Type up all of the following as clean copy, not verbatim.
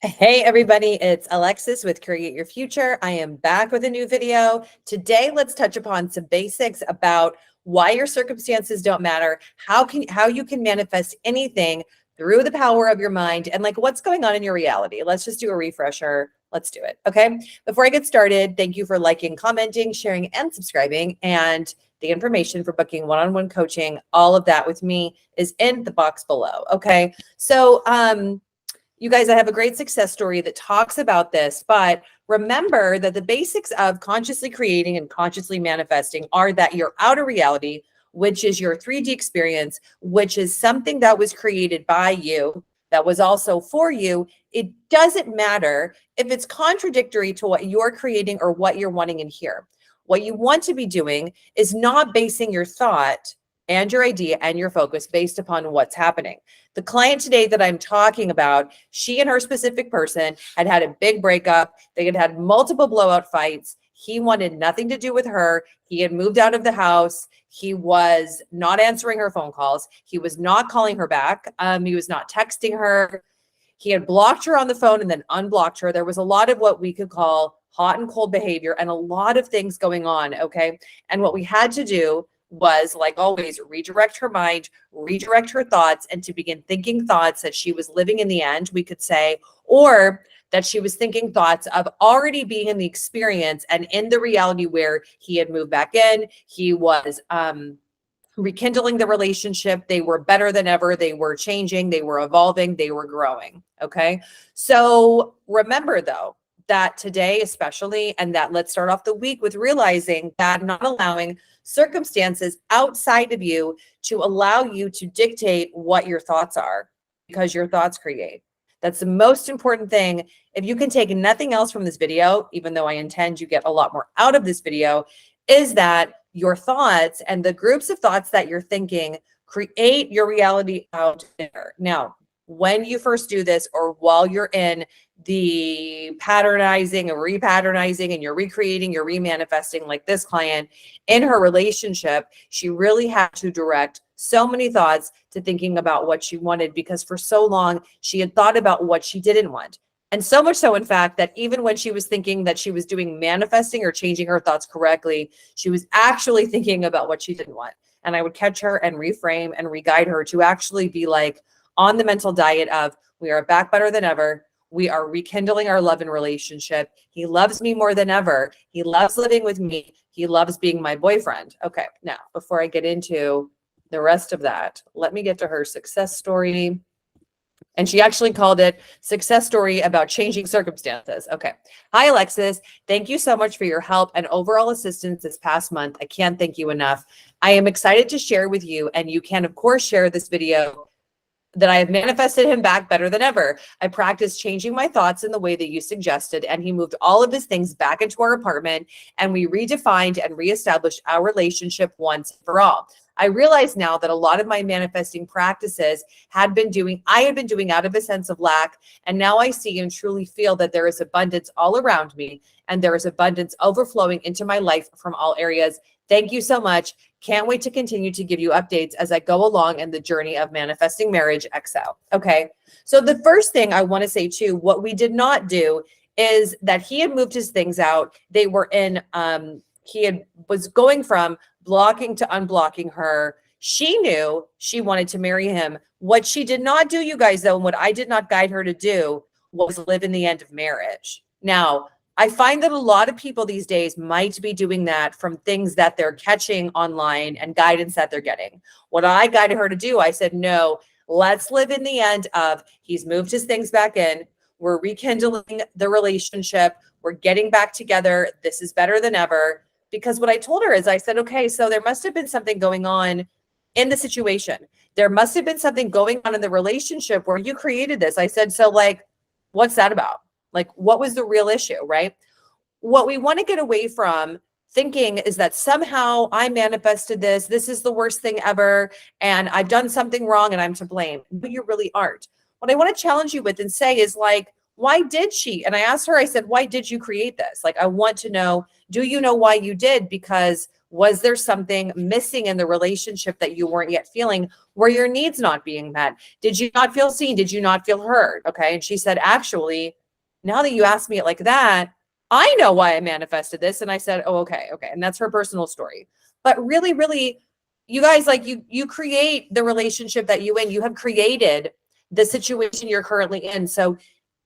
Hey everybody, it's Alexis with Create Your Future. I am back with a new video. Today, let's touch upon some basics about why your circumstances don't matter, how you can manifest anything through the power of your mind, and like what's going on in your reality. Let's just do a refresher. Let's do it. Okay. Before I get started, thank you for liking, commenting, sharing, and subscribing. And the information for booking one-on-one coaching, all of that with me is in the box below. Okay. So, you guys, I have a great success story that talks about this, but remember that the basics of consciously creating and consciously manifesting are that your outer reality, which is your 3D experience, which is something that was created by you, that was also for you. It doesn't matter if it's contradictory to what you're creating or what you're wanting in here. What you want to be doing is not basing your thought and your idea and your focus based upon what's happening. The client today that I'm talking about, she and her specific person had had a big breakup. They had had multiple blowout fights. He wanted nothing to do with her. He had moved out of the house. He was not answering her phone calls. He was not calling her back. He was not texting her. He had blocked her on the phone and then unblocked her. There was a lot of what we could call hot and cold behavior and a lot of things going on, okay? And what we had to do was, like always, redirect her mind, redirect her thoughts, and to begin thinking thoughts that she was living in the end, we could say, or that she was thinking thoughts of already being in the experience and in the reality where he had moved back in. He was rekindling the relationship. They were better than ever. They were changing. They were evolving. They were growing. Okay. So remember, though, that today especially, and that let's start off the week with realizing that not allowing circumstances outside of you to allow you to dictate what your thoughts are, because your thoughts create. That's the most important thing. If you can take nothing else from this video, even though I intend you get a lot more out of this video, is that your thoughts and the groups of thoughts that you're thinking create your reality out there. Now, when you first do this, or while you're in the patternizing and repatternizing and you're recreating, you're remanifesting, like this client in her relationship, she really had to direct so many thoughts to thinking about what she wanted, because for so long she had thought about what she didn't want. And so much so, in fact, that even when she was thinking that she was doing manifesting or changing her thoughts correctly, she was actually thinking about what she didn't want. And I would catch her and reframe and re-guide her to actually be like on the mental diet of, we are back better than ever. We are rekindling our love and relationship. He loves me more than ever. He loves living with me. He loves being my boyfriend. Okay, now, before I get into the rest of that, let me get to her success story. And she actually called it Success Story About Changing Circumstances. Okay. Hi, Alexis. Thank you so much for your help and overall assistance this past month. I can't thank you enough. I am excited to share with you, and you can, of course, share this video, that I have manifested him back better than ever. I practiced changing my thoughts in the way that you suggested, and he moved all of his things back into our apartment, and we redefined and reestablished our relationship once and for all. I realize now that a lot of my manifesting practices I had been doing out of a sense of lack. And now I see and truly feel that there is abundance all around me, and there is abundance overflowing into my life from all areas. Thank you so much. Can't wait to continue to give you updates as I go along in the journey of manifesting marriage XL. Okay. So the first thing I want to say too, what we did not do is that he had moved his things out. They were in, was going from blocking to unblocking her. She knew she wanted to marry him. What she did not do, you guys, though, and what I did not guide her to do, was live in the end of marriage. Now, I find that a lot of people these days might be doing that from things that they're catching online and guidance that they're getting. What I guided her to do, I said, no, let's live in the end of, he's moved his things back in. We're rekindling the relationship. We're getting back together. This is better than ever. Because what I told her is, I said, okay, so there must have been something going on in the situation. There must have been something going on in the relationship where you created this. I said, so like, what's that about? Like, what was the real issue, right? What we want to get away from thinking is that somehow I manifested this. This is the worst thing ever. And I've done something wrong and I'm to blame. But you really aren't. What I want to challenge you with and say is, like, why did she? And I asked her, I said, why did you create this? Like, I want to know, do you know why you did? Because was there something missing in the relationship that you weren't yet feeling? Were your needs not being met? Did you not feel seen? Did you not feel heard? Okay. And she said, actually, now that you asked me it like that, I know why I manifested this. And I said, oh, okay. Okay. And that's her personal story. But really, really, you guys, like you create the relationship that you have created the situation you're currently in. So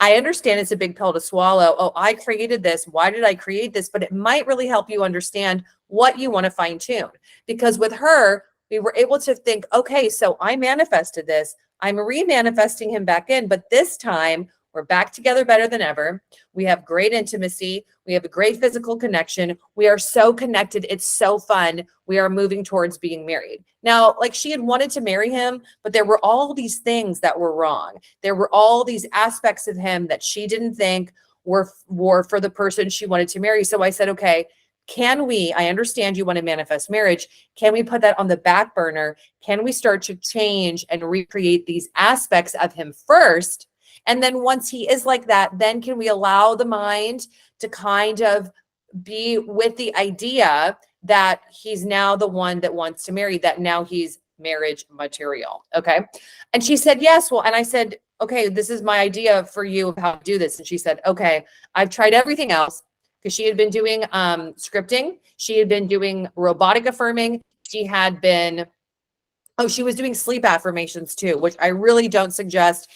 I understand it's a big pill to swallow. Oh, I created this. Why did I create this? But it might really help you understand what you want to fine tune. Because with her, we were able to think, okay, so I manifested this. I'm re-manifesting him back in, but this time we're back together better than ever. We have great intimacy. We have a great physical connection. We are so connected. It's so fun. We are moving towards being married. Now, like, she had wanted to marry him, but there were all these things that were wrong. There were all these aspects of him that she didn't think were for the person she wanted to marry. So I said, okay, I understand you want to manifest marriage. Can we put that on the back burner? Can we start to change and recreate these aspects of him first? And then once he is like that, then can we allow the mind to kind of be with the idea that he's now the one that wants to marry, that now he's marriage material. Okay. And she said, yes. Well, and I said, okay, this is my idea for you of how to do this. And she said, okay, I've tried everything else, because she had been doing scripting. She had been doing robotic affirming. She had been, she was doing sleep affirmations too, which I really don't suggest.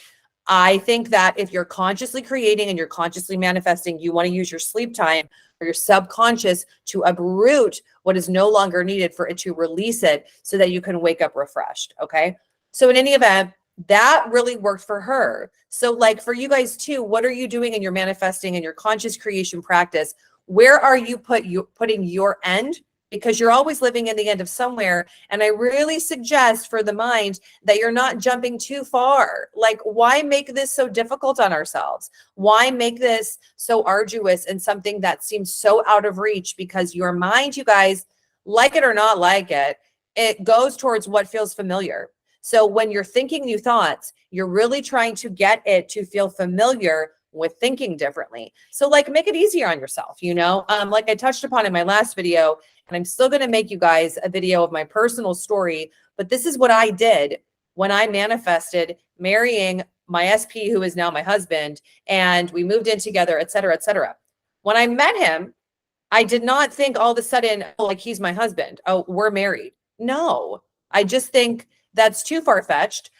I think that if you're consciously creating and you're consciously manifesting, you want to use your sleep time or your subconscious to uproot what is no longer needed for it to release it so that you can wake up refreshed. Okay. So in any event, that really worked for her. So like for you guys too, what are you doing in your manifesting and your conscious creation practice? Where are you putting your end? Because you're always living in the end of somewhere. And I really suggest for the mind that you're not jumping too far. Like, why make this so difficult on ourselves? Why make this so arduous and something that seems so out of reach? Because your mind, you guys, like it or not like it, it goes towards what feels familiar. So when you're thinking new thoughts, you're really trying to get it to feel familiar with thinking differently. So like, make it easier on yourself, like I touched upon in my last video. And I'm still going to make you guys a video of my personal story, but this is what I did when I manifested marrying my SP, who is now my husband, and we moved in together, et cetera, et cetera. When I met him, I did not think all of a sudden, oh, like he's my husband. Oh, we're married. No, I just think that's too far-fetched.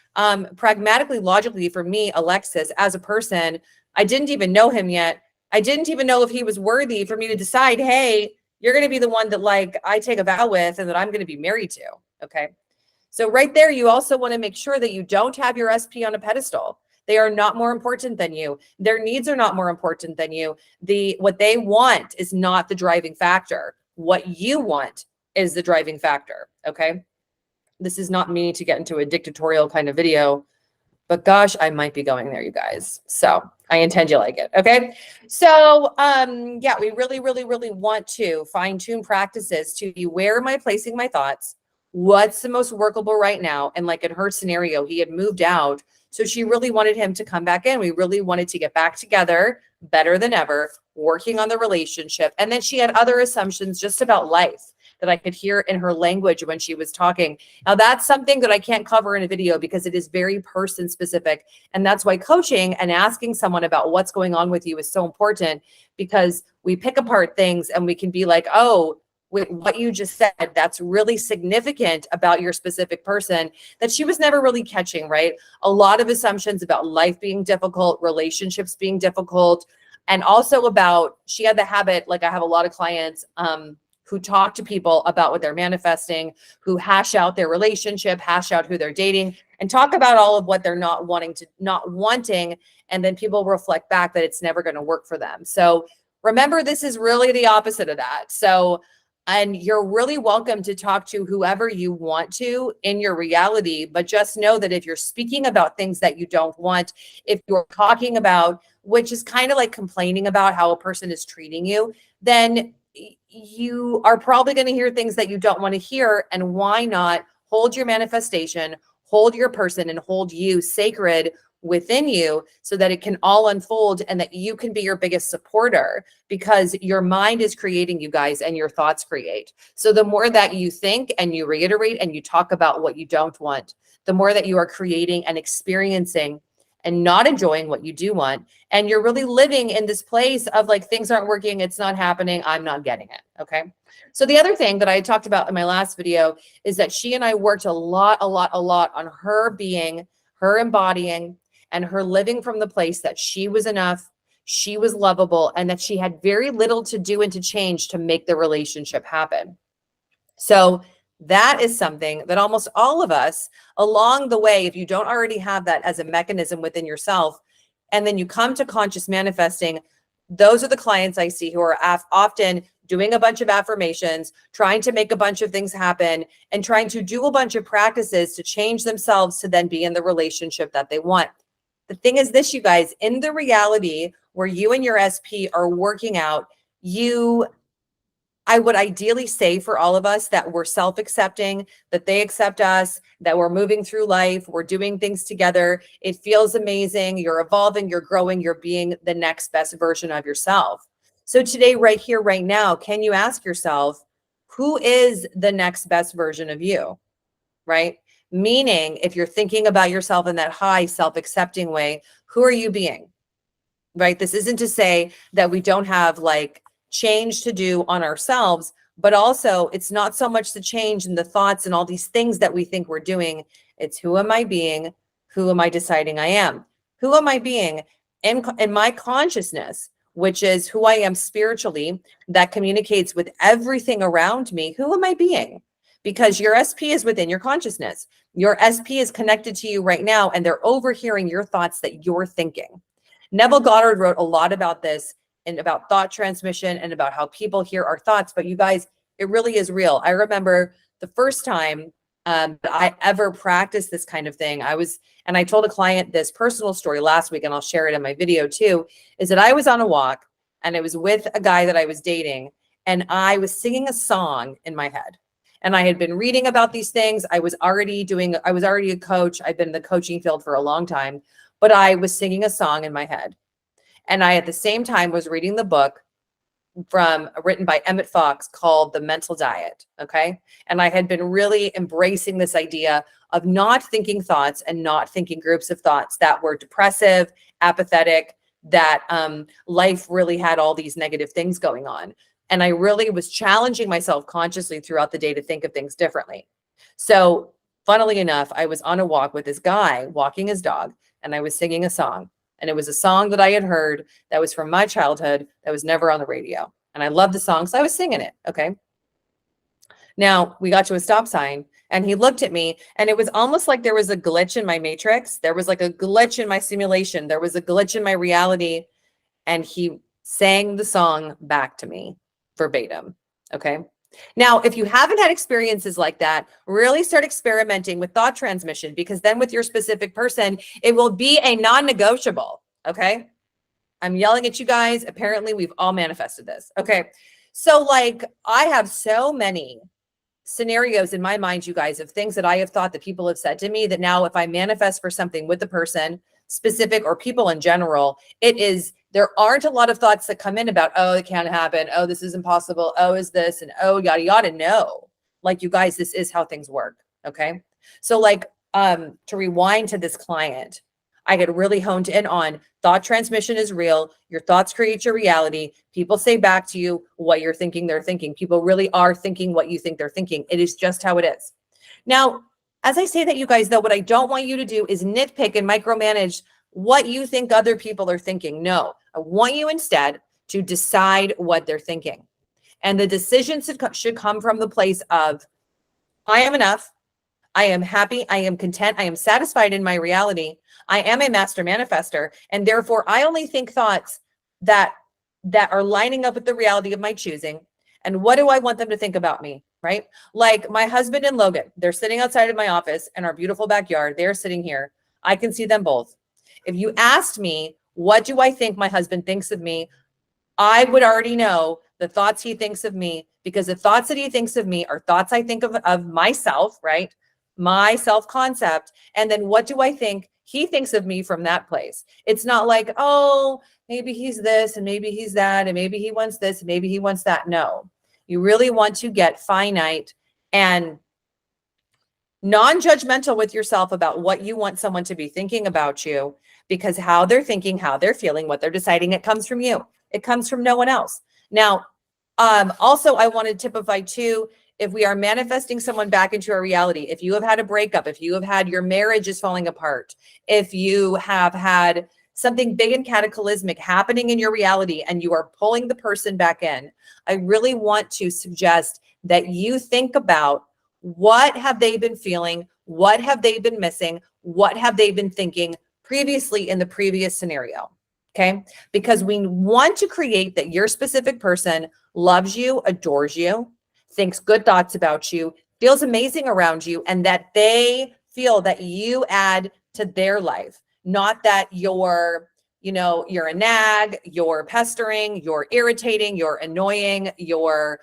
Pragmatically, logically for me, Alexis, as a person, I didn't even know him yet. I didn't even know if he was worthy for me to decide, hey, you're going to be the one that like I take a vow with and that I'm going to be married to. Okay. So right there, you also want to make sure that you don't have your SP on a pedestal. They are not more important than you. Their needs are not more important than you. What they want is not the driving factor. What you want is the driving factor. Okay. This is not me to get into a dictatorial kind of video, but gosh, I might be going there, you guys. So I intend you like it. Okay. So, yeah, we really, really, really want to fine tune practices to be, where am I placing my thoughts? What's the most workable right now? And like in her scenario, he had moved out. So she really wanted him to come back in. We really wanted to get back together better than ever, working on the relationship. And then she had other assumptions just about life that I could hear in her language when she was talking. Now that's something that I can't cover in a video because it is very person specific. And that's why coaching and asking someone about what's going on with you is so important, because we pick apart things and we can be like, oh, with what you just said, that's really significant about your specific person that she was never really catching, right? A lot of assumptions about life being difficult, relationships being difficult, and also about, she had the habit, like I have a lot of clients, who talk to people about what they're manifesting, who hash out their relationship, hash out who they're dating, and talk about all of what they're not wanting. And then people reflect back that it's never going to work for them. So remember, this is really the opposite of that. So, and you're really welcome to talk to whoever you want to in your reality, but just know that if you're speaking about things that you don't want, if you're talking about, which is kind of like complaining about how a person is treating you, then you are probably going to hear things that you don't want to hear. And why not hold your manifestation, hold your person, and hold you sacred within you so that it can all unfold and that you can be your biggest supporter, because your mind is creating, you guys, and your thoughts create. So the more that you think and you reiterate and you talk about what you don't want, the more that you are creating and experiencing and not enjoying what you do want. And you're really living in this place of like, things aren't working, it's not happening, I'm not getting it. Okay. So the other thing that I talked about in my last video is that she and I worked a lot on her being, her embodying, and her living from the place that she was enough, she was lovable, and that she had very little to do and to change to make the relationship happen. So that is something that almost all of us along the way, if you don't already have that as a mechanism within yourself, and then you come to conscious manifesting, those are the clients I see who are often doing a bunch of affirmations, trying to make a bunch of things happen, and trying to do a bunch of practices to change themselves to then be in the relationship that they want. The thing is this, you guys, in the reality where you and your SP are working out, I would ideally say for all of us that we're self-accepting, that they accept us, that we're moving through life, we're doing things together. It feels amazing. You're evolving, you're growing, you're being the next best version of yourself. So today, right here, right now, can you ask yourself, who is the next best version of you, right? Meaning, if you're thinking about yourself in that high self-accepting way, who are you being, right? This isn't to say that we don't have like change to do on ourselves, but also it's not so much the change in the thoughts and all these things that we think we're doing. It's who am I being? Who am I deciding I am? Who am I being in my consciousness, which is who I am spiritually, that communicates with everything around me? Who am I being? Because your SP is within your consciousness. Your SP is connected to you right now, and they're overhearing your thoughts that you're thinking. Neville Goddard wrote a lot about this and about thought transmission and about how people hear our thoughts. But you guys, it really is real. I remember the first time that I ever practiced this kind of thing, and I told a client this personal story last week, and I'll share it in my video too, is that I was on a walk and I was with a guy that I was dating, and I was singing a song in my head. And I had been reading about these things. I was already a coach. I've been in the coaching field for a long time, but I was singing a song in my head. And I, at the same time, was reading the book written by Emmett Fox called The Mental Diet. Okay. And I had been really embracing this idea of not thinking thoughts and not thinking groups of thoughts that were depressive, apathetic, that life really had all these negative things going on. And I really was challenging myself consciously throughout the day to think of things differently. So funnily enough, I was on a walk with this guy walking his dog, and I was singing a song. And it was a song that I had heard that was from my childhood that was never on the radio. And I loved the song, so I was singing it. Okay. Now we got to a stop sign, and he looked at me, and it was almost like there was a glitch in my matrix. There was like a glitch in my simulation. There was a glitch in my reality. And he sang the song back to me verbatim. Okay. Now, if you haven't had experiences like that, really start experimenting with thought transmission, because then with your specific person, it will be a non-negotiable. Okay. I'm yelling at you guys. Apparently we've all manifested this. Okay. So like, I have so many scenarios in my mind, you guys, of things that I have thought that people have said to me, that now if I manifest for something with the person specific or people in general, there aren't a lot of thoughts that come in about, oh, it can't happen. Oh, this is impossible. Oh, is this, and oh, yada, yada. No, like, you guys, this is how things work. Okay. So like, to rewind to this client, I had really honed in on thought transmission is real. Your thoughts create your reality. People say back to you what you're thinking they're thinking. People really are thinking what you think they're thinking. It is just how it is. Now, as I say that, you guys, though, what I don't want you to do is nitpick and micromanage what you think other people are thinking. No, I want you instead to decide what they're thinking. And the decisions should come from the place of, I am enough. I am happy. I am content. I am satisfied in my reality. I am a master manifester. And therefore, I only think thoughts that are lining up with the reality of my choosing. And what do I want them to think about me? Right? Like my husband and Logan, they're sitting outside of my office in our beautiful backyard. They're sitting here. I can see them both. If you asked me, what do I think my husband thinks of me? I would already know the thoughts he thinks of me, because the thoughts that he thinks of me are thoughts I think of myself, right? My self-concept. And then what do I think He thinks of me from that place. It's not like, oh, maybe he's this and maybe he's that and maybe he wants this and maybe he wants that. No, you really want to get finite and non-judgmental with yourself about what you want someone to be thinking about you, because how they're thinking, how they're feeling, what they're deciding, it comes from you. It comes from no one else. Now, also, I want to typify too, if we are manifesting someone back into our reality, if you have had a breakup, if you have had your marriage is falling apart, if you have had something big and cataclysmic happening in your reality and you are pulling the person back in, I really want to suggest that you think about what have they been feeling, what have they been missing, what have they been thinking previously in the previous scenario. Okay, because we want to create that your specific person loves you, adores you, thinks good thoughts about you, feels amazing around you, and that they feel that you add to their life, not that you're a nag, you're pestering, you're irritating, you're annoying, you're,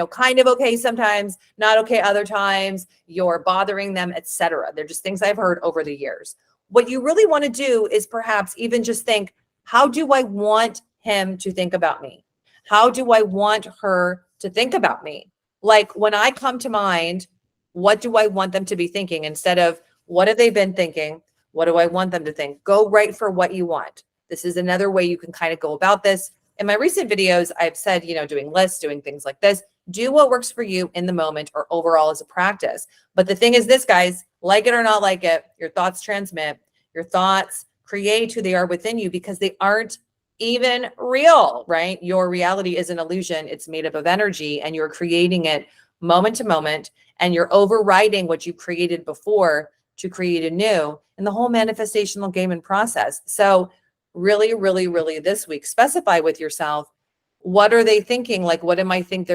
kind of okay sometimes, not okay other times, you're bothering them, etc. They're just things I've heard over the years. What you really want to do is perhaps even just think, how do I want him to think about me? How do I want her to think about me? Like when I come to mind, what do I want them to be thinking instead of what have they been thinking? What do I want them to think? Go right for what you want. This is another way you can kind of go about this. In my recent videos, I've said, doing lists, doing things like this, do what works for you in the moment or overall as a practice. But the thing is this, guys, like it or not like it, your thoughts transmit, your thoughts create who they are within you because they aren't even real, right? Your reality is an illusion. It's made up of energy and you're creating it moment to moment and you're overriding what you created before to create a new and the whole manifestational game and process. So really, really, really this week, specify with yourself, what are they thinking? Like, what do I think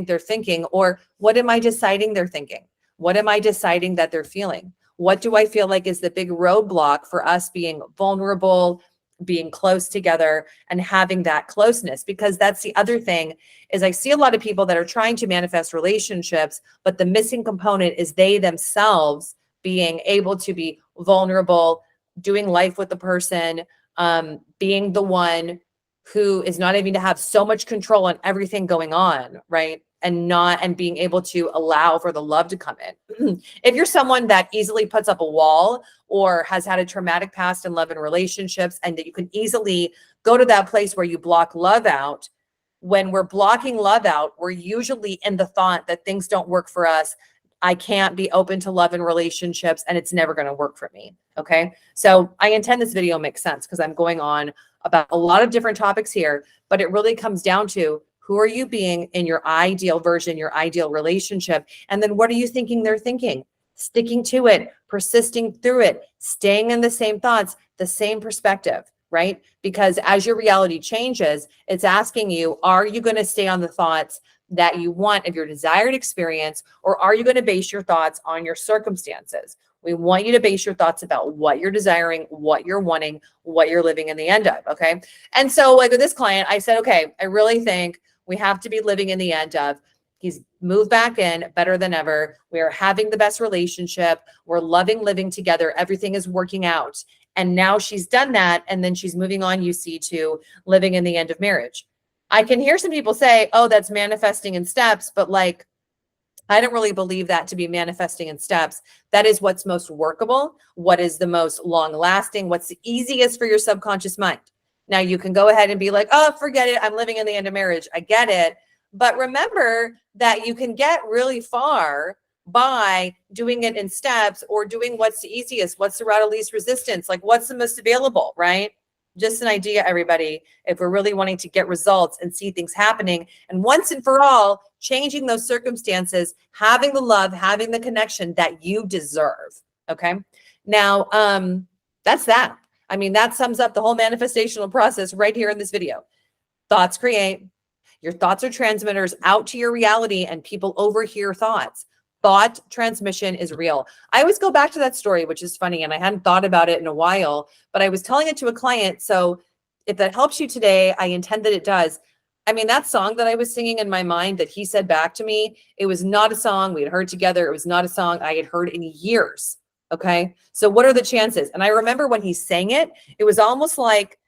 they're thinking? Or what am I deciding they're thinking? What am I deciding that they're feeling? What do I feel like is the big roadblock for us being vulnerable, being close together and having that closeness? Because that's the other thing is I see a lot of people that are trying to manifest relationships, but the missing component is they themselves being able to be vulnerable, doing life with the person, being the one who is not able to have so much control on everything going on, right? And being able to allow for the love to come in. If you're someone that easily puts up a wall or has had a traumatic past in love and relationships, and that you can easily go to that place where you block love out, when we're blocking love out, we're usually in the thought that things don't work for us. I can't be open to love and relationships and it's never going to work for me. Okay. So I intend this video makes sense because I'm going on about a lot of different topics here, but it really comes down to who are you being in your ideal version, your ideal relationship? And then what are you thinking they're thinking? Sticking to it, persisting through it, staying in the same thoughts, the same perspective, right? Because as your reality changes, it's asking you, are you going to stay on the thoughts that you want of your desired experience, or are you going to base your thoughts on your circumstances? We want you to base your thoughts about what you're desiring, what you're wanting, what you're living in the end of, okay? And so like with this client, I said, okay, I really think we have to be living in the end of, he's moved back in better than ever. We are having the best relationship. We're loving living together. Everything is working out. And now she's done that. And then she's moving on, you see, to living in the end of marriage. I can hear some people say, oh, that's manifesting in steps, but like, I don't really believe that to be manifesting in steps. That is what's most workable, what is the most long lasting, what's the easiest for your subconscious mind. Now you can go ahead and be like, oh, forget it. I'm living in the end of marriage. I get it. But remember that you can get really far by doing it in steps or doing what's the easiest, what's the route of least resistance, like what's the most available, right? Just an idea, everybody, if we're really wanting to get results and see things happening. And once and for all, changing those circumstances, having the love, having the connection that you deserve. Okay. Now, that's that. I mean, that sums up the whole manifestational process right here in this video. Thoughts create. Your thoughts are transmitters out to your reality, and people overhear thoughts. Thought transmission is real. I always go back to that story, which is funny, and I hadn't thought about it in a while, but I was telling it to a client. So if that helps you today, I intend that it does. I mean, that song that I was singing in my mind that he said back to me, it was not a song we had heard together. It was not a song I had heard in years. Okay. So what are the chances? And I remember when he sang it, it was almost like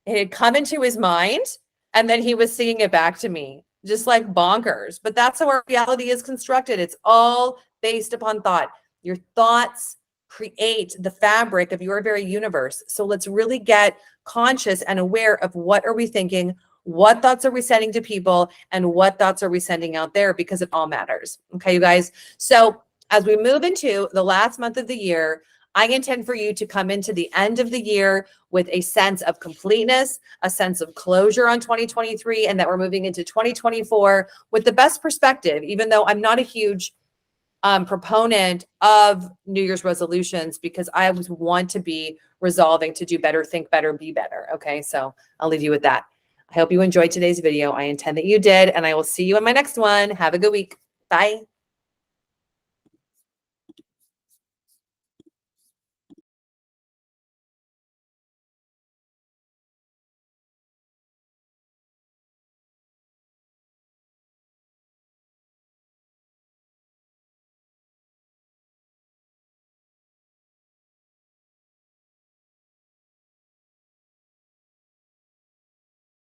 it had come into his mind and then he was singing it back to me, just like bonkers. But that's how our reality is constructed. It's all based upon thought. Your thoughts create the fabric of your very universe. So let's really get conscious and aware of what are we thinking, what thoughts are we sending to people, and what thoughts are we sending out there, because it all matters. Okay, you guys. So as we move into the last month of the year, I intend for you to come into the end of the year with a sense of completeness, a sense of closure on 2023, and that we're moving into 2024 with the best perspective, even though I'm not a huge proponent of New Year's resolutions, because I always want to be resolving to do better, think better, be better. Okay, so I'll leave you with that. I hope you enjoyed today's video. I intend that you did, and I will see you in my next one. Have a good week. Bye.